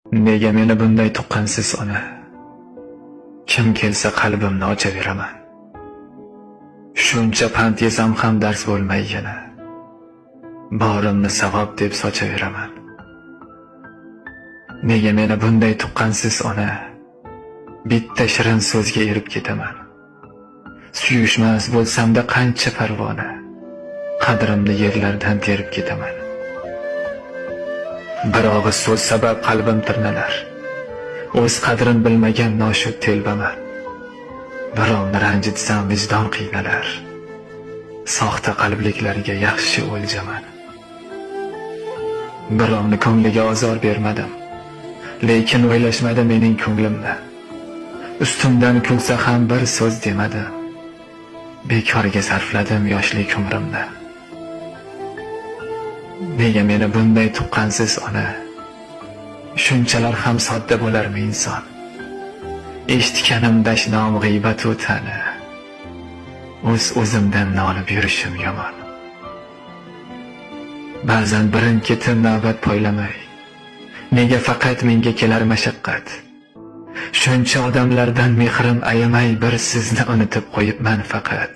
Nega meni bunday tuqqansiz ona? Kim kelsa qalbimni ochaveraman. Shuncha pand yesam ham dars bo'lmay yana. Borimni savob deb sochaveraman. Nega meni bunday tuqqansiz ona? Bitta shirin so'zga erib ketaman. Suyushmas bo'lsamda qancha parvona, qadrimni yerlardan terib ketaman. Bir og'iz so'z sabab qalbim tirnalar. O'z qadrin bilmagan noshud telbaman. Birovni ranjitsam vijdon qiynalar. Soxta qalbliklarga yaxshi o'ljaman. Birovni ko'ngliga ozor bermadim, lekin o'ylashmadi mening ko'nglimni. Ustimdan kulsa ham bir so'z demadim. Bekorga sarfladim yoshlik umrimni. Nega meni bunday tuqqansiz ona? Shunchalar ham sodda bo'larmi inson? Eshitganim dashnom g'iybat u tani. O'zimdan nolib yurishim yomon. Ba'zan birin-ketin navbat poylamay, nega faqat menga kelar mashaqqat? Shuncha odamlardan mehrim ayamay bir sizni unutib qo'yibman faqat.